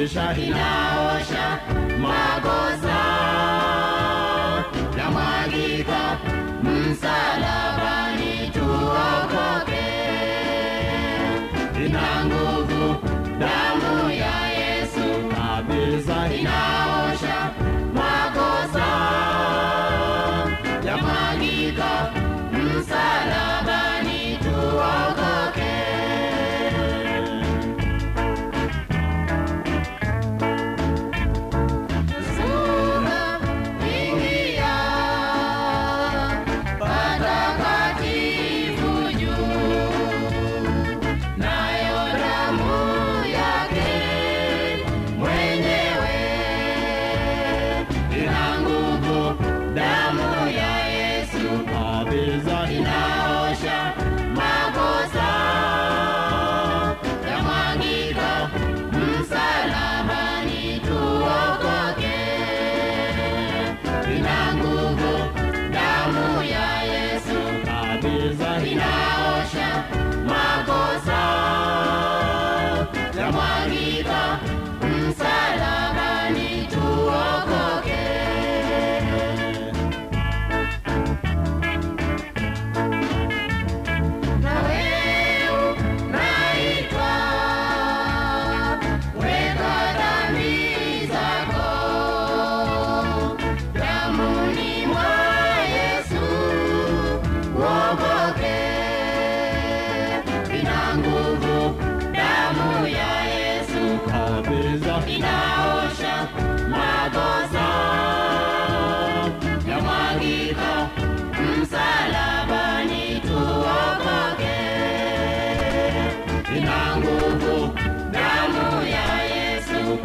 kabisa inaosha makosa, yamwagika msalabani tuokoke. Ina nguvu damu ya Yesu kabisa inaosha makosa, yamwagika msalabani tuokoke. Inaosha makosa, yamwagika msalabani tuokoke. Ina nguvu damu ya Yesu kabisa inaosha makosa, yamwagika msalabani tuokoke. Inaosha makosa, yamwagika msalabani tuokoke. Ina nguvu damu ya Yesu.